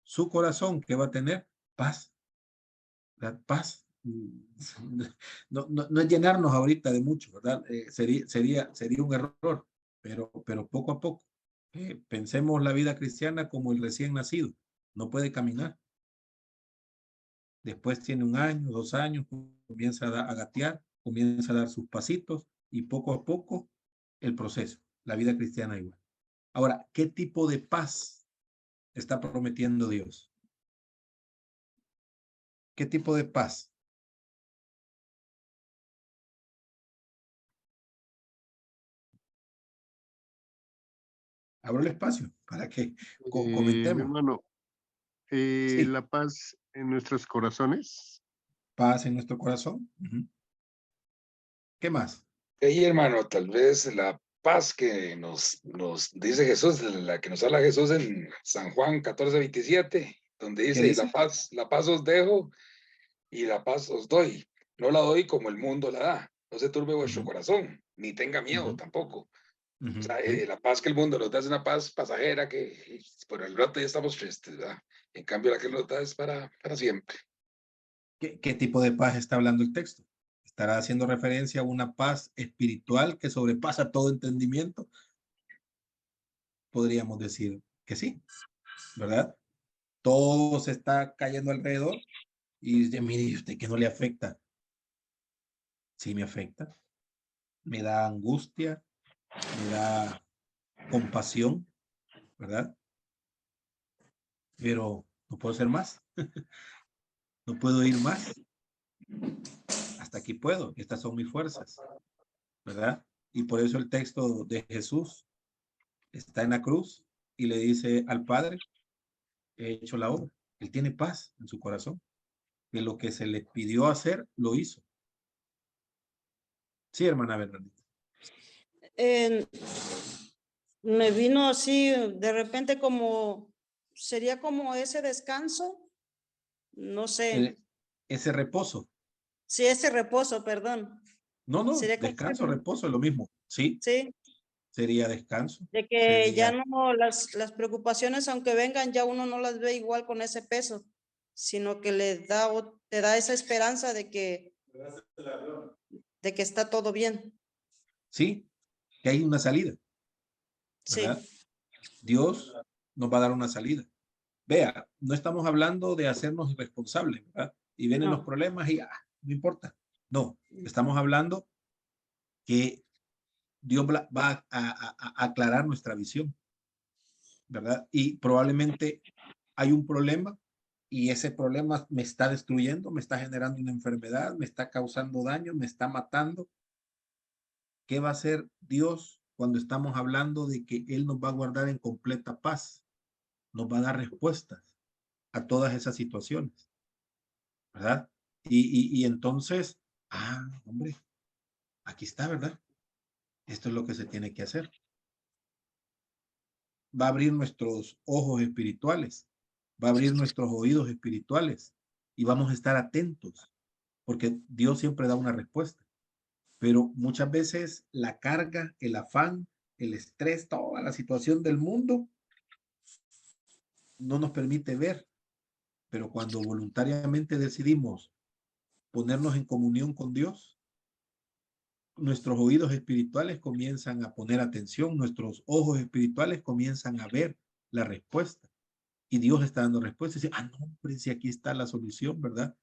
Su corazón, ¿qué va a tener? Paz. La paz. No es llenarnos ahorita de mucho, ¿verdad? Sería un error, pero poco a poco. Pensemos la vida cristiana como el recién nacido. No puede caminar. Después tiene 1 año, 2 años, comienza a gatear, comienza a dar sus pasitos y poco a poco el proceso. La vida cristiana igual. Ahora, ¿qué tipo de paz está prometiendo Dios? ¿Qué tipo de paz? Abro el espacio para que Mi comentemos. hermano, Sí, la paz en nuestros corazones. paz en nuestro corazón. ¿Qué más? Y hermano, tal vez la paz que nos dice Jesús, la que nos habla Jesús en San Juan 14:27, donde ¿Qué dice, dice? la paz os dejo y la paz os doy. No la doy como el mundo la da. No se turbe vuestro Ujú, corazón, ni tenga miedo ujú, tampoco. O ujú, sea, ujú. la paz que el mundo nos da es una paz pasajera que por el rato ya estamos tristes, ¿verdad? En cambio, la que nos da es para siempre. ¿Qué tipo de paz está hablando el texto? ¿Estará haciendo referencia a una paz espiritual que sobrepasa todo entendimiento? Podríamos decir que sí, ¿verdad? Todo se está cayendo alrededor y dice, mire, ¿y usted qué no le afecta? Sí me afecta, me da angustia, me da compasión, ¿verdad? Pero no puedo hacer más, no puedo ir más. Hasta aquí puedo, estas son mis fuerzas, ¿verdad? Y por eso el texto de Jesús está en la cruz y le dice al Padre, he hecho la obra. Él tiene paz en su corazón, que lo que se le pidió hacer, lo hizo. Sí, hermana Bernadette. En- Me vino así de repente como, sería como ese descanso, no sé, El- ese reposo. sí, ese reposo, perdón, No, sería como, descanso, reposo es lo mismo. Sí, sí, sería descanso. de que ya Sería, no, las preocupaciones, aunque vengan, ya uno no las ve igual con ese peso, sino que te da esa esperanza de que está todo bien, sí, que hay una salida, sí, ¿verdad? Dios nos va a dar una salida. Vea, no estamos hablando de hacernos irresponsables, ¿verdad? Y vienen los no, problemas y no importa. No, estamos hablando que Dios va a aclarar nuestra visión, ¿verdad? Y probablemente hay un problema y ese problema me está destruyendo, me está generando una enfermedad, me está causando daño, me está matando. ¿Qué va a hacer Dios cuando estamos hablando de que Él nos va a guardar en completa paz? Nos va a dar respuestas a todas esas situaciones, ¿verdad? Y entonces, hombre, aquí está, ¿verdad? Esto es lo que se tiene que hacer. Va a abrir nuestros ojos espirituales, va a abrir nuestros oídos espirituales y vamos a estar atentos, porque Dios siempre da una respuesta. Pero muchas veces la carga, el afán, el estrés, toda la situación del mundo no nos permite ver. Pero cuando voluntariamente decidimos ponernos en comunión con Dios, nuestros oídos espirituales comienzan a poner atención, nuestros ojos espirituales comienzan a ver la respuesta. Y Dios está dando respuesta. Y dice, no, hombre, si aquí está la solución, ¿verdad?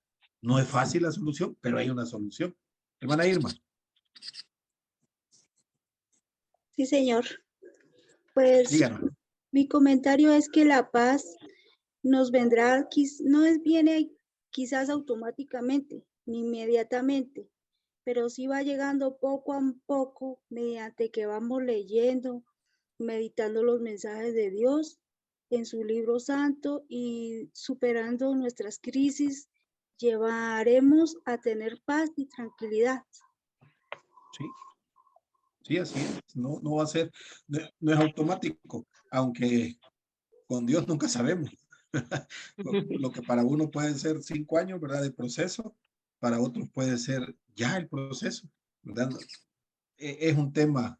No es fácil la solución, pero hay una solución. Hermana Irma. Sí, señor. Pues Díganos. mi comentario es que la paz nos vendrá, no viene quizás automáticamente ni inmediatamente, pero sí va llegando poco a poco mediante que vamos leyendo, meditando los mensajes de Dios en su libro santo y superando nuestras crisis, llevaremos a tener paz y tranquilidad. Sí, sí, así es. No, no va a ser, no es automático, aunque con Dios nunca sabemos. Lo que para uno puede ser 5 años, ¿verdad? De proceso, para otros puede ser ya el proceso, ¿verdad? Es un tema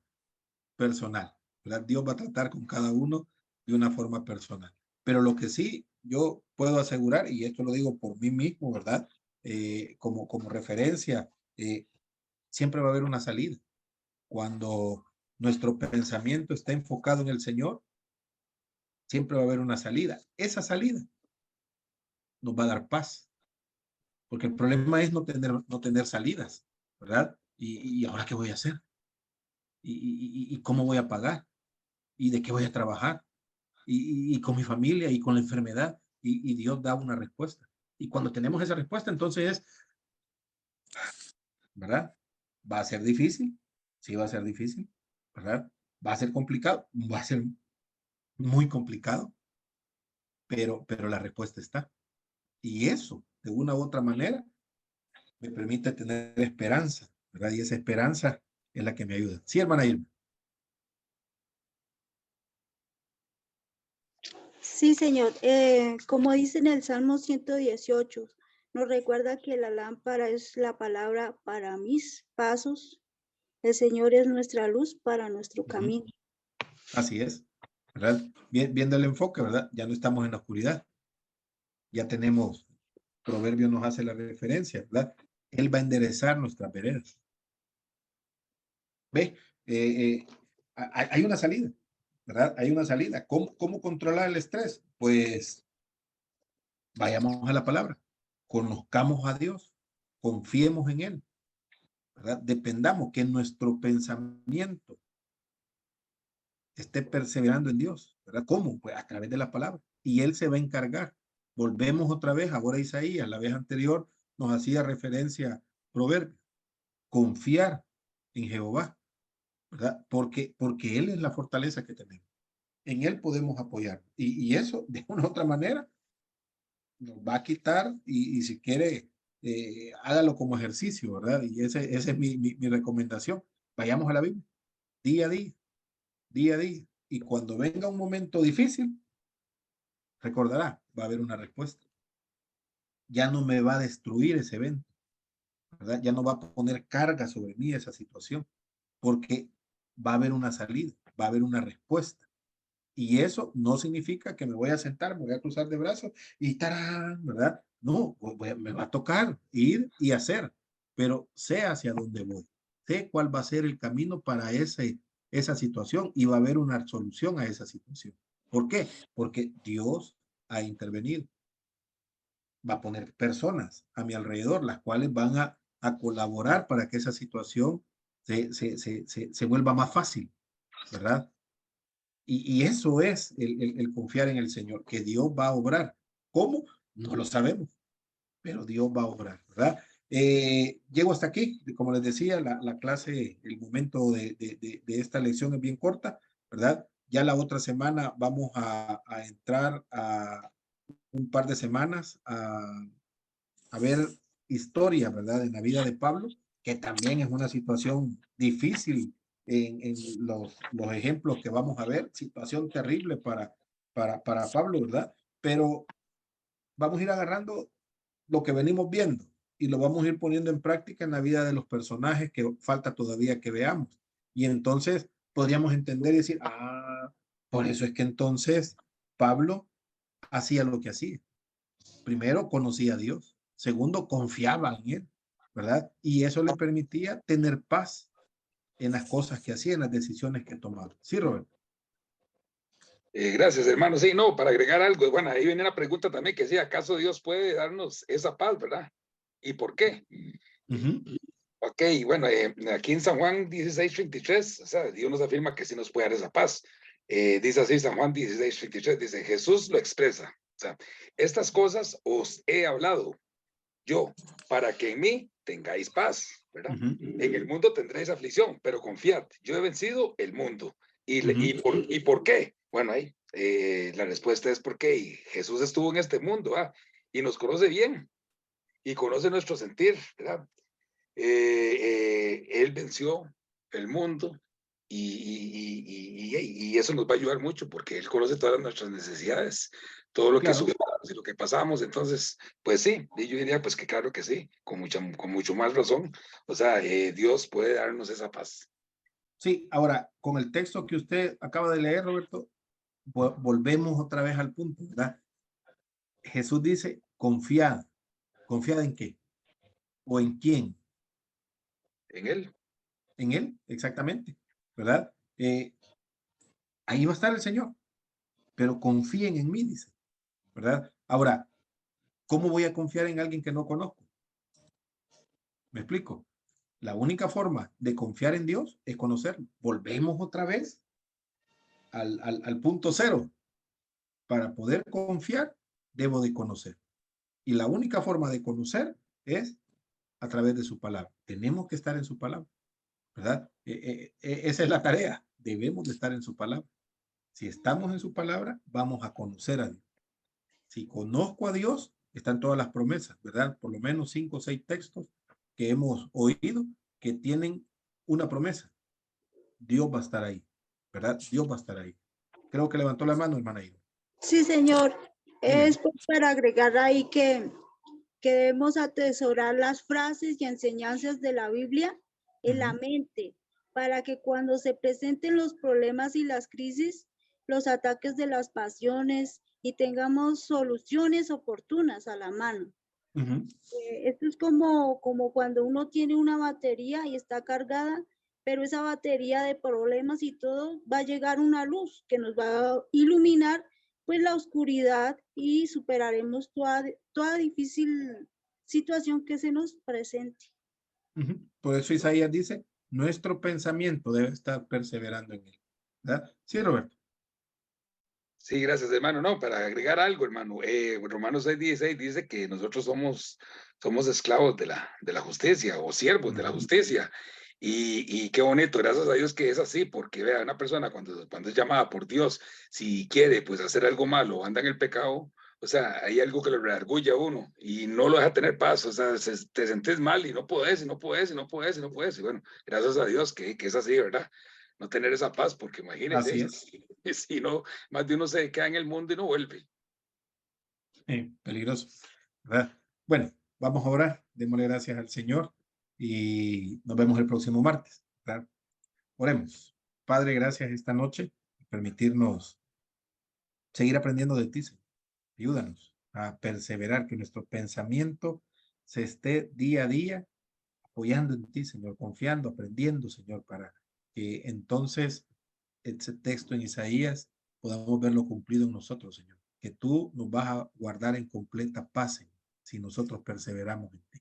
personal, ¿verdad? Dios va a tratar con cada uno de una forma personal. Pero lo que sí yo puedo asegurar, y esto lo digo por mí mismo, ¿verdad? Como referencia, siempre va a haber una salida. Cuando nuestro pensamiento está enfocado en el Señor, siempre va a haber una salida. Esa salida nos va a dar paz, porque el problema es no tener salidas, ¿verdad? ¿Y ahora qué voy a hacer? ¿Y cómo voy a pagar? ¿Y de qué voy a trabajar? Y con mi familia y con la enfermedad, y Dios da una respuesta. Y cuando tenemos esa respuesta, entonces ¿verdad? Va a ser difícil, sí va a ser difícil, ¿verdad? Va a ser complicado, va a ser muy complicado, pero la respuesta está. Y eso, de una u otra manera, me permite tener esperanza, ¿verdad? Y esa esperanza es la que me ayuda. Sí, hermana Irma. Sí, señor. Como dice en el Salmo 118, nos recuerda que la lámpara es la palabra para mis pasos. El Señor es nuestra luz para nuestro camino. Así es, ¿verdad? Viendo el enfoque, ¿verdad? Ya no estamos en la oscuridad. Ya tenemos, Proverbio nos hace la referencia, ¿verdad? Él va a enderezar nuestras veredas. ¿Ve? Hay una salida, ¿verdad? Hay una salida. ¿Cómo controlar el estrés? Pues vayamos a la palabra, conozcamos a Dios, confiemos en Él, ¿verdad? Dependamos que nuestro pensamiento esté perseverando en Dios, ¿verdad? ¿Cómo? Pues a través de la palabra. Y Él se va a encargar. Volvemos otra vez, ahora Isaías, la vez anterior nos hacía referencia a Proverbios. Confiar en Jehová, ¿verdad? Porque Él es la fortaleza que tenemos. En Él podemos apoyar. Y eso, de una u otra manera, nos va a quitar y si quiere, hágalo como ejercicio, ¿verdad? Y esa es mi recomendación. Vayamos a la Biblia, día a día, día a día. Y cuando venga un momento difícil, recordará, va a haber una respuesta. Ya no me va a destruir ese evento, ¿verdad? Ya no va a poner carga sobre mí esa situación, porque va a haber una salida, va a haber una respuesta. Y eso no significa que me voy a sentar, me voy a cruzar de brazos y tarán, ¿verdad? No, me va a tocar ir y hacer, pero sé hacia dónde voy, sé cuál va a ser el camino para esa situación y va a haber una solución a esa situación. ¿Por qué? Porque Dios ha intervenido, va a poner personas a mi alrededor, las cuales van a colaborar para que esa situación se vuelva más fácil, ¿verdad? Y eso es el confiar en el Señor, que Dios va a obrar. ¿Cómo? No lo sabemos, pero Dios va a obrar, ¿verdad? Llego hasta aquí, como les decía, la clase, el momento de esta lección es bien corta, ¿verdad? Ya la otra semana vamos a entrar a un par de semanas a ver historia, ¿verdad? En la vida de Pablo, que también es una situación difícil en los ejemplos que vamos a ver, situación terrible para Pablo, ¿verdad? Pero vamos a ir agarrando lo que venimos viendo y lo vamos a ir poniendo en práctica en la vida de los personajes que falta todavía que veamos. Y entonces podríamos entender y decir, por eso es que entonces Pablo hacía lo que hacía. Primero, conocía a Dios. Segundo, confiaba en él, ¿verdad? Y eso le permitía tener paz en las cosas que hacía, en las decisiones que tomaba. Sí, Robert. Gracias, hermano. Sí, no, para agregar algo, bueno, ahí viene la pregunta también que sí, ¿acaso Dios puede darnos esa paz, verdad? ¿Y por qué? Ok, bueno, aquí en San Juan 16:33, o sea, Dios nos afirma que sí nos puede dar esa paz. Dice así San Juan 16:33, dice, Jesús lo expresa. O sea, estas cosas os he hablado yo, para que en mí tengáis paz, ¿verdad? En el mundo tendréis aflicción, pero confiad, yo he vencido el mundo. ¿Y por qué? Bueno, ahí la respuesta es porque Jesús estuvo en este mundo, y nos conoce bien, y conoce nuestro sentir, ¿verdad? Él venció el mundo y eso nos va a ayudar mucho porque Él conoce todas nuestras necesidades, todo lo que sufrimos y lo que pasamos. Entonces, pues sí, y yo diría pues que claro que sí, con mucho más razón. O sea, Dios puede darnos esa paz. Sí, ahora, con el texto que usted acaba de leer, Roberto, volvemos otra vez al punto, ¿verdad? Jesús dice, confiad. ¿Confiad en qué? ¿O en quién? En Él. En Él, exactamente, ¿verdad? Ahí va a estar el Señor, pero confíen en mí, dice, ¿verdad? Ahora, ¿cómo voy a confiar en alguien que no conozco? ¿Me explico? La única forma de confiar en Dios es conocerlo. Volvemos otra vez al punto cero. Para poder confiar, debo de conocer. Y la única forma de conocer es a través de su palabra. Tenemos que estar en su palabra, ¿verdad? Esa es la tarea. Debemos de estar en su palabra. Si estamos en su palabra, vamos a conocer a Dios. Si conozco a Dios, están todas las promesas, ¿verdad? Por lo menos 5 o 6 textos que hemos oído que tienen una promesa. Dios va a estar ahí, ¿verdad? Dios va a estar ahí. Creo que levantó la mano, hermana Ida. Sí, señor. Es para agregar ahí que debemos atesorar las frases y enseñanzas de la Biblia en la mente, para que cuando se presenten los problemas y las crisis, los ataques de las pasiones y tengamos soluciones oportunas a la mano. Esto es como cuando uno tiene una batería y está cargada, pero esa batería de problemas y todo, va a llegar una luz que nos va a iluminar pues la oscuridad y superaremos toda difícil situación que se nos presente. Por eso Isaías dice, nuestro pensamiento debe estar perseverando en él, ¿verdad? Sí, Roberto. Sí, gracias, hermano. No, para agregar algo, hermano, Romanos 6:16 dice que nosotros somos esclavos de la justicia o siervos de la justicia. Y qué bonito, gracias a Dios que es así, porque vea, una persona cuando es llamada por Dios, si quiere pues hacer algo malo, anda en el pecado, o sea, hay algo que lo redarguye a uno y no lo deja tener paz, o sea, te sentís mal y no puedes, y no puedes, y no puedes, y no puedes. Y bueno, gracias a Dios que es así, ¿verdad? No tener esa paz, porque imagínense, Así es. si no, más de uno se queda en el mundo y no vuelve. Peligroso, ¿verdad? Bueno, vamos a orar, démosle gracias al Señor y nos vemos el próximo martes, ¿verdad? Oremos. Padre, gracias esta noche por permitirnos seguir aprendiendo de ti, Señor. Ayúdanos a perseverar, que nuestro pensamiento se esté día a día apoyando en ti, Señor, confiando, aprendiendo, Señor, para que entonces ese texto en Isaías podamos verlo cumplido en nosotros, Señor. Que tú nos vas a guardar en completa paz, Señor, si nosotros perseveramos en ti.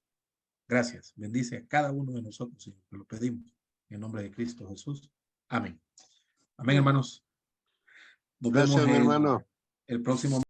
Gracias. Bendice a cada uno de nosotros, Señor. Te lo pedimos. En nombre de Cristo Jesús. Amén. Amén, hermanos. Nos Gracias, vemos mi hermano. el próximo